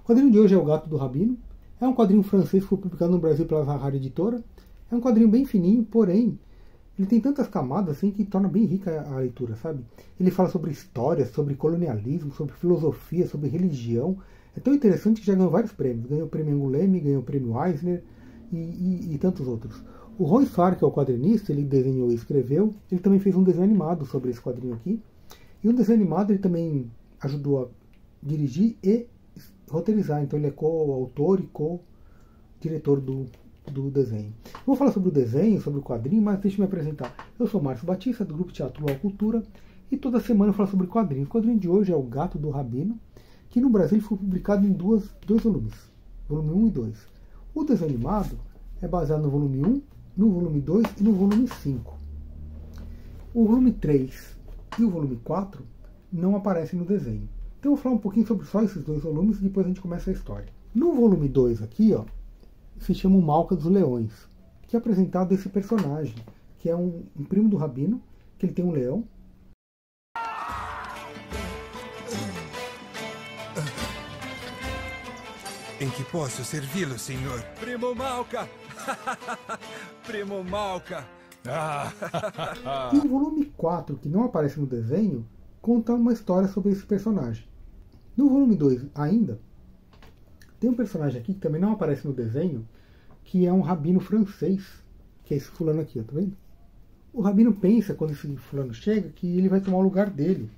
quadrinho de hoje é O Gato do Rabino. É um quadrinho francês que foi publicado no Brasil pela Zahar Editora. É um quadrinho bem fininho, porém, ele tem tantas camadas assim que torna bem rica a leitura, sabe? Ele fala sobre história, sobre colonialismo, sobre filosofia, sobre religião. É tão interessante que já ganhou vários prêmios. Ganhou o prêmio Angoulême, ganhou o prêmio Eisner e tantos outros. O Roy Farr, que é o quadrinista, ele desenhou e escreveu. Ele também fez um desenho animado sobre esse quadrinho aqui. E um desenho animado ele também ajudou a dirigir e roteirizar. Então ele é co-autor e co-diretor do desenho. Vou falar sobre o desenho, sobre o quadrinho, mas deixa eu me apresentar. Eu sou Márcio Batista, do Grupo Teatro Luau Cultura, e toda semana eu falo sobre quadrinhos. O quadrinho de hoje é O Gato do Rabino, que no Brasil foi publicado em dois volumes, volume 1 e 2. O desenho animado é baseado no volume 1, no volume 2 e no volume 5. O volume 3 e o volume 4 não aparecem no desenho. Então eu vou falar um pouquinho sobre só esses dois volumes e depois a gente começa a história. No volume 2 aqui, ó, se chama O Malca dos Leões, que é apresentado esse personagem, que é um primo do Rabino, que ele tem um leão. Em que posso servi-lo, senhor? Primo Malca! Primo Malca! E o volume 4, que não aparece no desenho, conta uma história sobre esse personagem. No volume 2 ainda, tem um personagem aqui que também não aparece no desenho, que é um rabino francês, que é esse fulano aqui, ó, tá vendo? O rabino pensa, quando esse fulano chega, que ele vai tomar o lugar dele.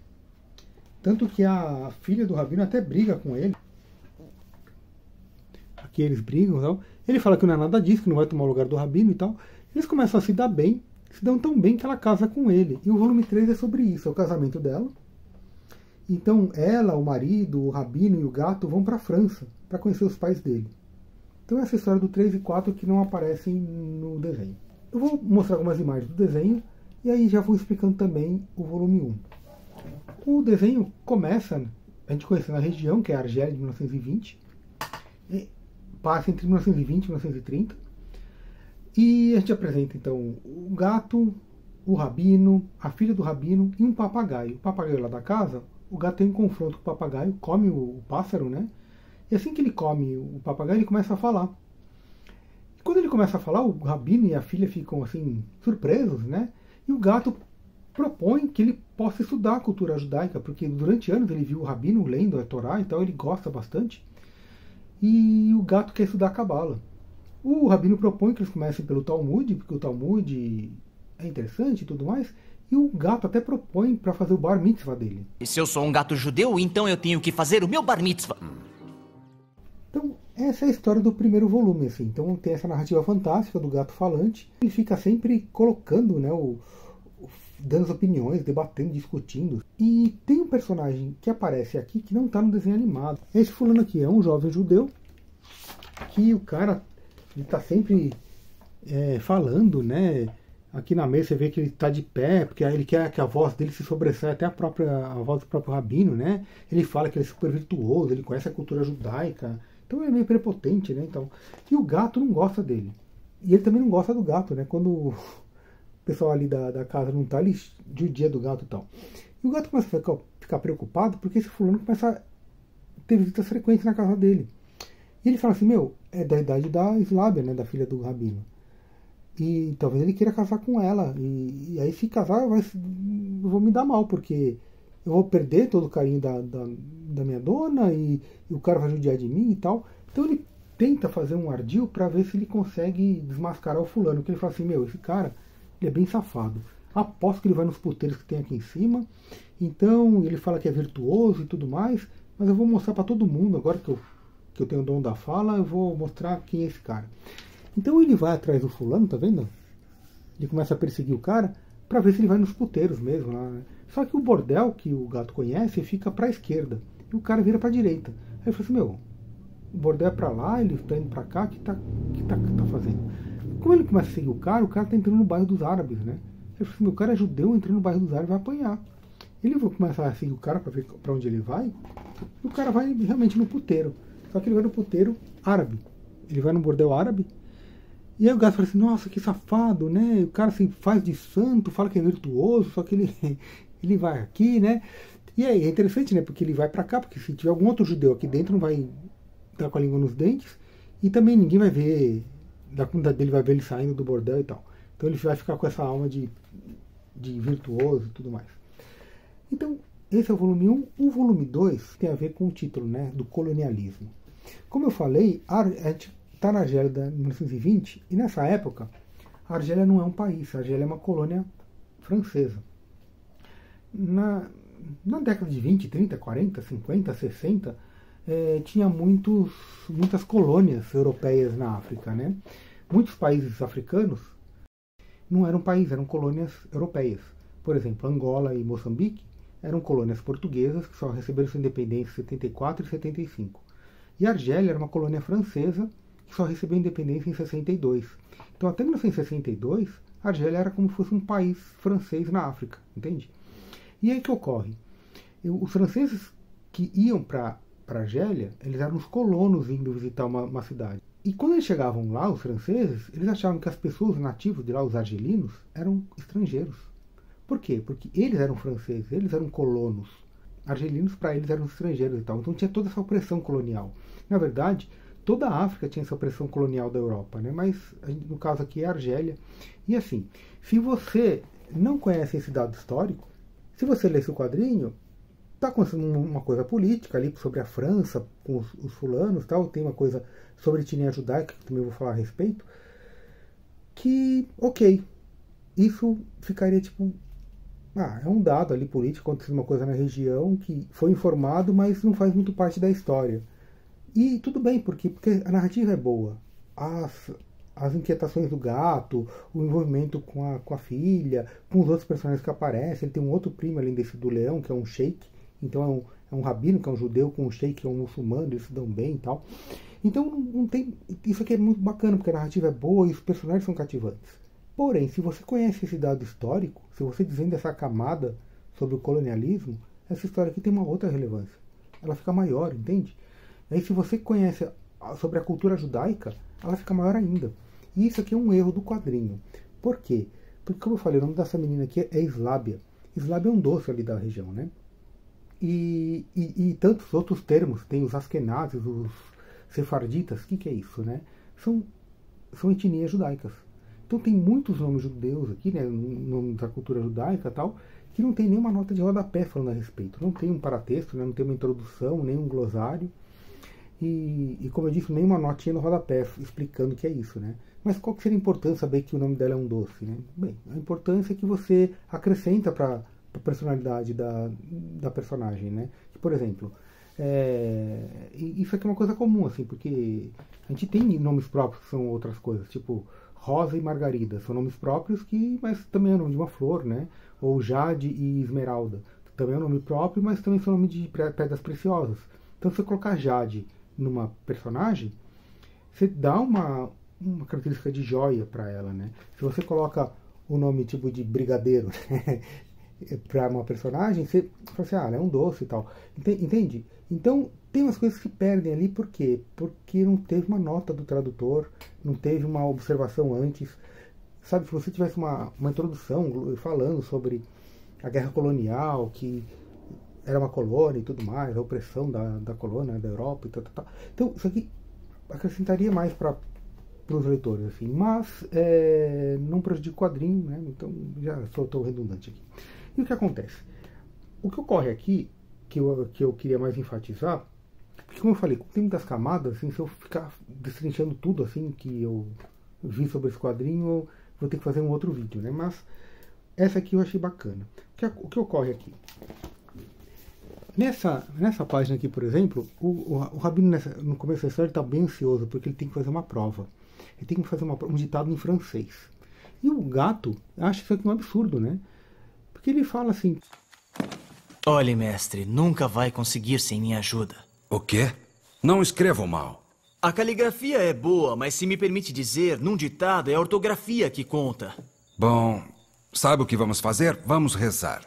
Tanto que a filha do rabino até briga com ele. Aqui eles brigam e tal. Ele fala que não é nada disso, que não vai tomar o lugar do rabino e tal. Eles começam a se dar bem, se dão tão bem que ela casa com ele. E o volume 3 é sobre isso, é o casamento dela. Então ela, o marido, o rabino e o gato vão para a França para conhecer os pais dele. Então essa história do 3 e 4 que não aparecem no desenho. Eu vou mostrar algumas imagens do desenho e aí já vou explicando também o volume 1. O desenho começa, a gente conhecendo a região, que é a Argélia de 1920, e passa entre 1920 e 1930. E a gente apresenta então o gato, o rabino, a filha do rabino e um papagaio. O papagaio lá da casa, o gato tem um confronto com o papagaio, come o pássaro, né? E assim que ele come o papagaio, ele começa a falar. E quando ele começa a falar, o rabino e a filha ficam assim, surpresos, né? E o gato propõe que ele possa estudar a cultura judaica, porque durante anos ele viu o rabino lendo a Torá, então ele gosta bastante. E o gato quer estudar a Cabala. O rabino propõe que eles comecem pelo Talmud, porque o Talmud é interessante e tudo mais. E o gato até propõe para fazer o bar mitzvah dele. E se eu sou um gato judeu, então eu tenho que fazer o meu bar mitzvah. Então, essa é a história do primeiro volume, assim. Então tem essa narrativa fantástica do gato falante. Ele fica sempre colocando, né, dando as opiniões, debatendo, discutindo. E tem um personagem que aparece aqui que não está no desenho animado. Esse fulano aqui é um jovem judeu que o cara está sempre falando, né? Aqui na mesa você vê que ele está de pé, porque ele quer que a voz dele se sobressaia até a voz do próprio rabino, né? Ele fala que ele é super virtuoso, ele conhece a cultura judaica, então ele é meio prepotente, né? Então, e o gato não gosta dele. E ele também não gosta do gato, né? Quando o pessoal ali da casa não está, ele judia do gato e tal. E o gato começa a ficar preocupado porque esse fulano começa a ter visitas frequentes na casa dele. E ele fala assim, é da idade da Slábia, né? Da filha do rabino. E talvez ele queira casar com ela. E aí se casar, eu vou me dar mal, porque eu vou perder todo o carinho da minha dona e o cara vai judiar de mim e tal. Então ele tenta fazer um ardil para ver se ele consegue desmascarar o fulano. Porque ele fala assim, esse cara, ele é bem safado. Aposto que ele vai nos puteiros que tem aqui em cima. Então ele fala que é virtuoso e tudo mais. Mas eu vou mostrar para todo mundo, agora que eu tenho o dom da fala, eu vou mostrar quem é esse cara. Então ele vai atrás do fulano, tá vendo? Ele começa a perseguir o cara para ver se ele vai nos puteiros mesmo lá, né? Só que o bordel que o gato conhece fica para a esquerda e o cara vira para a direita. Aí eu falei assim, o bordel é para lá, ele tá indo para cá, que tá fazendo? Como ele começa a seguir o cara tá entrando no bairro dos árabes, né? Eu falei assim, o cara é judeu, entrando no bairro dos árabes, vai apanhar. Ele vai começar a seguir o cara para ver para onde ele vai, e o cara vai realmente no puteiro. Só que ele vai no puteiro árabe. Ele vai no bordel árabe. E aí o gato fala assim, nossa, que safado, né? O cara assim, faz de santo, fala que é virtuoso, só que ele vai aqui, né? E aí é interessante, né? Porque ele vai pra cá, porque se tiver algum outro judeu aqui dentro, não vai tá com a língua nos dentes, e também ninguém vai ver, da comunidade dele vai ver ele saindo do bordel e tal. Então ele vai ficar com essa alma de virtuoso e tudo mais. Então, esse é o volume 1. O volume 2 tem a ver com o título, né, do colonialismo. Como eu falei, a gente está na Argélia de 1920, e nessa época, a Argélia não é um país, a Argélia é uma colônia francesa. Na década de 20, 30, 40, 50, 60, tinha muitas colônias europeias na África, né? Muitos países africanos não eram países, eram colônias europeias. Por exemplo, Angola e Moçambique eram colônias portuguesas que só receberam sua independência em 74 e 75. E a Argélia era uma colônia francesa que só recebeu independência em 62. Então, até 1962, a Argélia era como se fosse um país francês na África, entende? E aí que ocorre? Os franceses que iam para a Argélia, eles eram os colonos indo visitar uma cidade. E quando eles chegavam lá, os franceses, eles achavam que as pessoas nativas de lá, os argelinos, eram estrangeiros. Por quê? Porque eles eram franceses, eles eram colonos. Argelinos, para eles, eram estrangeiros e tal. Então tinha toda essa opressão colonial. Na verdade, toda a África tinha essa opressão colonial da Europa, né? Mas no caso aqui é a Argélia. E assim, se você não conhece esse dado histórico, se você lê esse quadrinho, está acontecendo uma coisa política ali sobre a França, com os fulanos, tal, tem uma coisa sobre a etnia judaica, que também vou falar a respeito, que, ok, isso ficaria tipo, é um dado ali político, acontecendo uma coisa na região que foi informado, mas não faz muito parte da história. E tudo bem, porque a narrativa é boa. As inquietações do gato, o envolvimento com a filha, com os outros personagens que aparecem. Ele tem um outro primo além desse do leão, que é um sheik. Então é um rabino, que é um judeu, com um sheik, que é um muçulmano, eles se dão bem e tal. Então não tem. Isso aqui é muito bacana, porque a narrativa é boa e os personagens são cativantes. Porém, se você conhece esse dado histórico, se você desvenda essa camada sobre o colonialismo, essa história aqui tem uma outra relevância. Ela fica maior, entende? Aí se você conhece sobre a cultura judaica, ela fica maior ainda. E isso aqui é um erro do quadrinho. Por quê? Porque, como eu falei, o nome dessa menina aqui é Slábia. Slábia é um doce ali da região, né? E tantos outros termos. Tem os askenazes, os sefarditas. O que é isso, né? São etnias judaicas. Então tem muitos nomes judeus aqui, né? Nome da cultura judaica e tal, que não tem nenhuma nota de rodapé falando a respeito. Não tem um paratexto, né? Não tem uma introdução, nem um glossário. E como eu disse, nenhuma notinha no rodapé explicando o que é isso, né? Mas qual que seria a importância de saber que o nome dela é um doce, né? Bem, a importância é que você acrescenta para a personalidade da personagem, né? Por exemplo, isso aqui é uma coisa comum, assim, porque a gente tem nomes próprios que são outras coisas, tipo Rosa e Margarida, são nomes próprios mas também é o nome de uma flor, né? Ou Jade e Esmeralda, também é um nome próprio, mas também são nomes de pedras preciosas. Então, se você colocar Jade numa personagem, você dá uma característica de joia para ela, né? Se você coloca o nome tipo de brigadeiro para uma personagem, você fala assim, ela é um doce e tal. Entende? Então, tem umas coisas que se perdem ali, por quê? Porque não teve uma nota do tradutor, não teve uma observação antes. Sabe, se você tivesse uma introdução falando sobre a guerra colonial, que era uma colônia e tudo mais, a opressão da colônia, da Europa e tal. Então, isso aqui acrescentaria mais para os leitores, assim, mas não prejudica o quadrinho, né? Então, já estou redundante aqui. E o que acontece? O que ocorre aqui, que eu queria mais enfatizar, porque, como eu falei, tem muitas camadas, assim, se eu ficar destrinchando tudo assim que eu vi sobre esse quadrinho, eu vou ter que fazer um outro vídeo, né? Mas essa aqui eu achei bacana. O que ocorre aqui? Nessa página aqui, por exemplo, o Rabino, no começo da história, está bem ansioso, porque ele tem que fazer uma prova. Ele tem que fazer um ditado em francês. E o gato acha isso aqui um absurdo, né? Porque ele fala assim... Olhe, mestre, nunca vai conseguir sem minha ajuda. O quê? Não escrevam mal. A caligrafia é boa, mas se me permite dizer, num ditado é a ortografia que conta. Bom, sabe o que vamos fazer? Vamos rezar.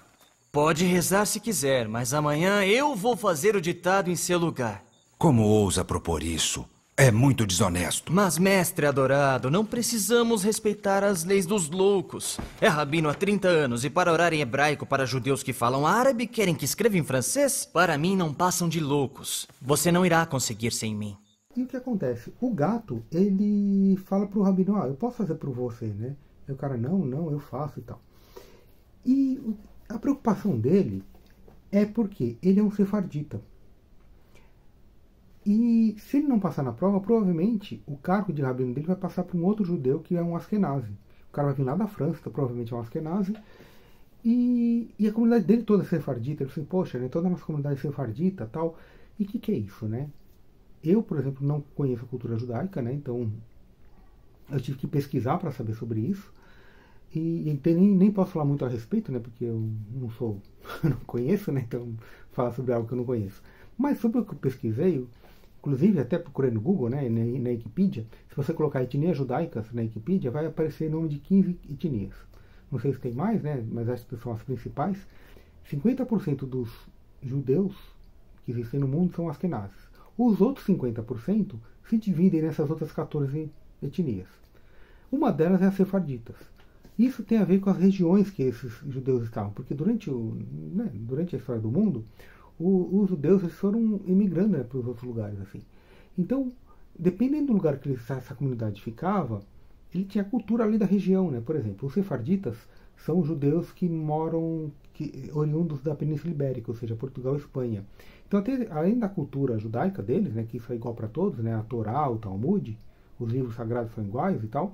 Pode rezar se quiser, mas amanhã eu vou fazer o ditado em seu lugar. Como ousa propor isso? É muito desonesto. Mas, mestre adorado, não precisamos respeitar as leis dos loucos. É rabino há 30 anos e para orar em hebraico para judeus que falam árabe querem que escreva em francês? Para mim não passam de loucos. Você não irá conseguir sem mim. E o que acontece? O gato, ele fala pro rabino, eu posso fazer por você, né? E o cara, não, eu faço e tal. E a preocupação dele é porque ele é um sefardita. E se ele não passar na prova, provavelmente o cargo de rabino dele vai passar para um outro judeu que é um askenazi. O cara vai vir lá da França, então provavelmente é um askenazi. E a comunidade dele toda é sefardita. Ele falou assim, poxa, né, toda a nossa comunidade é sefardita e tal. E o que é isso, né? Eu, por exemplo, não conheço a cultura judaica, né? Então eu tive que pesquisar para saber sobre isso. E nem posso falar muito a respeito, né? Porque eu não sou, não conheço, né? Então falar sobre algo que eu não conheço. Mas sobre o que eu pesquisei, inclusive até procurei no Google, né? Na Wikipedia, se você colocar etnias judaicas na Wikipedia, vai aparecer o nome de 15 etnias. Não sei se tem mais, né? Mas acho que são as principais. 50% dos judeus que existem no mundo são askenazes. Os outros 50% se dividem nessas outras 14 etnias. Uma delas é as sefarditas. Isso tem a ver com as regiões que esses judeus estavam, porque durante a história do mundo, os judeus eles foram emigrando, né, para os outros lugares. Assim. Então, dependendo do lugar que essa comunidade ficava, ele tinha a cultura ali da região. Né? Por exemplo, os sefarditas são judeus que moram, oriundos da Península Ibérica, ou seja, Portugal e Espanha. Então, além da cultura judaica deles, né, que isso é igual para todos, né, a Torá, o Talmud, os livros sagrados são iguais e tal,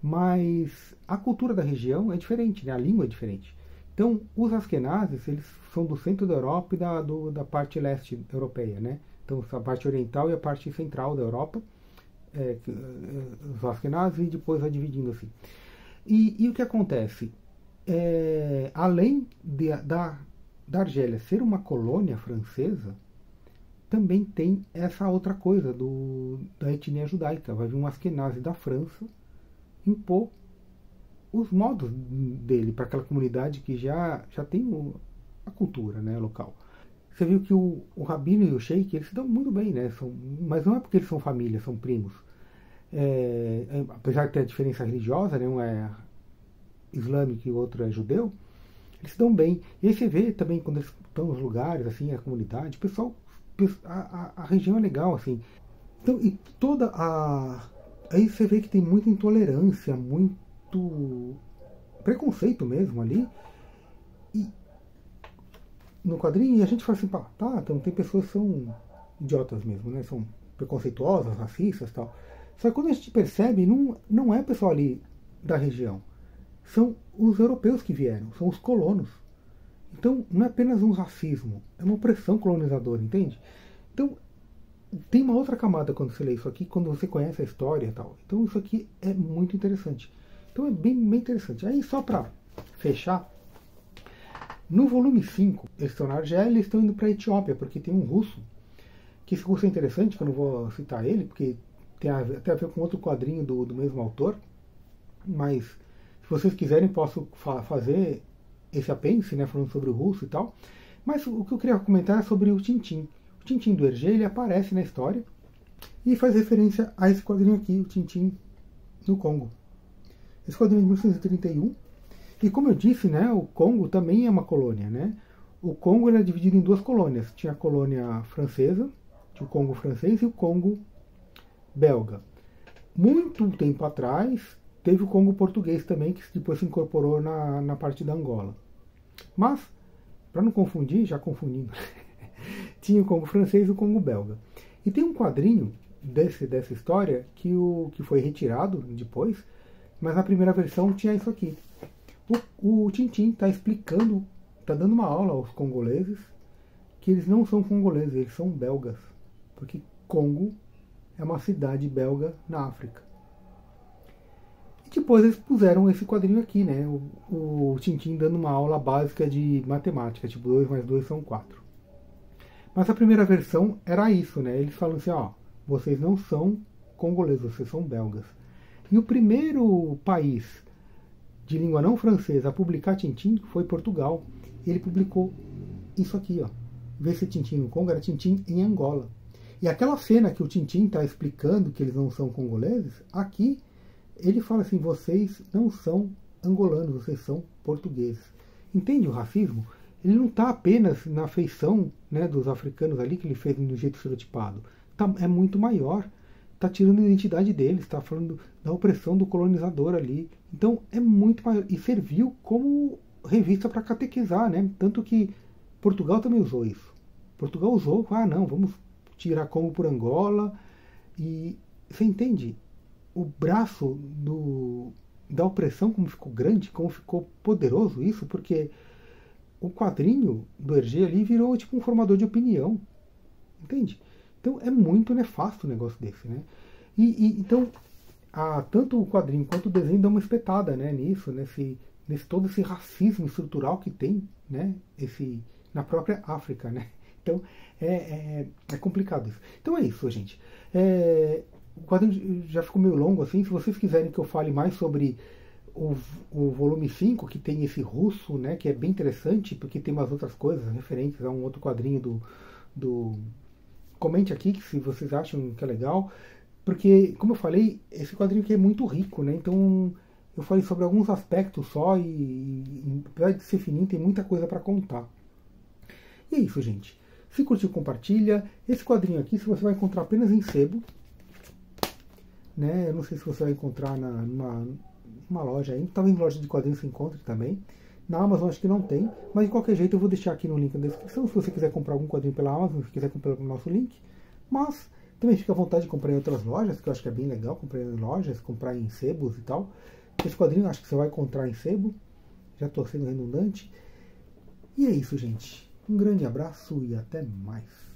mas a cultura da região é diferente, né? A língua é diferente. Então, os askenazes, eles são do centro da Europa e da parte leste europeia, né? Então, a parte oriental e a parte central da Europa, os askenazes, e depois vai dividindo assim. E o que acontece? Além da Argélia ser uma colônia francesa, também tem essa outra coisa da etnia judaica. Vai vir um askenazi da França impor os modos dele para aquela comunidade que já tem a cultura, né, local. Você viu que o rabino e o sheik, eles se dão muito bem, né? Mas não é porque eles são família, são primos. Apesar de ter a diferença religiosa, né, um é islâmico e o outro é judeu, eles se dão bem. E aí você vê também quando eles estão nos lugares, assim, a comunidade, o pessoal, a região é legal, assim. Então, e aí você vê que tem muita intolerância, muito preconceito mesmo ali. E no quadrinho a gente fala assim, então tem pessoas que são idiotas mesmo, né? São preconceituosas, racistas e tal. Só que quando a gente percebe, não é pessoal ali da região. São os europeus que vieram, são os colonos. Então não é apenas um racismo, é uma opressão colonizadora, entende? Então tem uma outra camada quando você lê isso aqui, quando você conhece a história e tal. Então isso aqui é muito interessante. Então é bem interessante. Aí só para fechar, no volume 5, eles estão na Argélia e eles estão indo para a Etiópia, porque tem um russo, que esse russo é interessante, que eu não vou citar ele, porque tem até a ver com outro quadrinho do mesmo autor, mas se vocês quiserem posso fazer esse apêndice, né, falando sobre o russo e tal. Mas o que eu queria comentar é sobre o Tintin. O Tintin do Hergé, ele aparece na história e faz referência a esse quadrinho aqui, o Tintin no Congo. Esse quadrinho é de 1931. E como eu disse, né, o Congo também é uma colônia. Né? O Congo era dividido em duas colônias. Tinha a colônia francesa, tinha o Congo francês e o Congo belga. Muito tempo atrás, teve o Congo português também, que depois se incorporou na parte da Angola. Mas, para não confundir, já confundindo, tinha o Congo francês e o Congo belga. E tem um quadrinho dessa história que foi retirado depois, mas na primeira versão tinha isso aqui. O Tintin está explicando, está dando uma aula aos congoleses que eles não são congoleses, eles são belgas. Porque Congo é uma cidade belga na África. E depois eles puseram esse quadrinho aqui, né? O Tintin dando uma aula básica de matemática, tipo 2 mais 2 são 4. Mas a primeira versão era isso, né? Eles falam assim, vocês não são congoleses, vocês são belgas. E o primeiro país de língua não francesa a publicar Tintin foi Portugal. Ele publicou isso aqui, Em vez de ser Tintin no Congo, era Tintin em Angola. E aquela cena que o Tintin está explicando que eles não são congoleses, aqui ele fala assim, vocês não são angolanos, vocês são portugueses. Entende o racismo? Ele não está apenas na feição, né, dos africanos ali, que ele fez do jeito estereotipado. é muito maior. Está tirando a identidade deles, está falando da opressão do colonizador ali. Então é muito maior. E serviu como revista para catequizar, né? Tanto que Portugal também usou isso. Portugal usou, não, vamos tirar Congo por Angola. E você entende? O braço da opressão, como ficou grande, como ficou poderoso isso, porque o quadrinho do Hergé ali virou tipo um formador de opinião. Entende? Então é muito nefasto um negócio desse, né? Então, tanto o quadrinho quanto o desenho dão uma espetada, né, nisso, nesse todo esse racismo estrutural que tem, né, na própria África, né? Então é complicado isso. Então é isso, gente. O quadrinho já ficou meio longo assim. Se vocês quiserem que eu fale mais sobre o volume 5, que tem esse russo, né, que é bem interessante, porque tem umas outras coisas referentes a um outro quadrinho comente aqui se vocês acham que é legal, porque, como eu falei, esse quadrinho aqui é muito rico, né? Então eu falei sobre alguns aspectos só e apesar de ser fininho, tem muita coisa para contar. E é isso, gente. Se curtiu, compartilha. Esse quadrinho aqui, se você vai encontrar apenas em sebo, né? Eu não sei se você vai encontrar numa loja aí, talvez em loja de quadrinhos você encontre também. Na Amazon acho que não tem, mas de qualquer jeito eu vou deixar aqui no link na descrição, se você quiser comprar algum quadrinho pela Amazon, se quiser comprar pelo nosso link. Mas também fica à vontade de comprar em outras lojas, que eu acho que é bem legal comprar em lojas, comprar em sebos e tal. Esse quadrinho acho que você vai encontrar em sebo, já estou sendo redundante. E é isso, gente. Um grande abraço e até mais.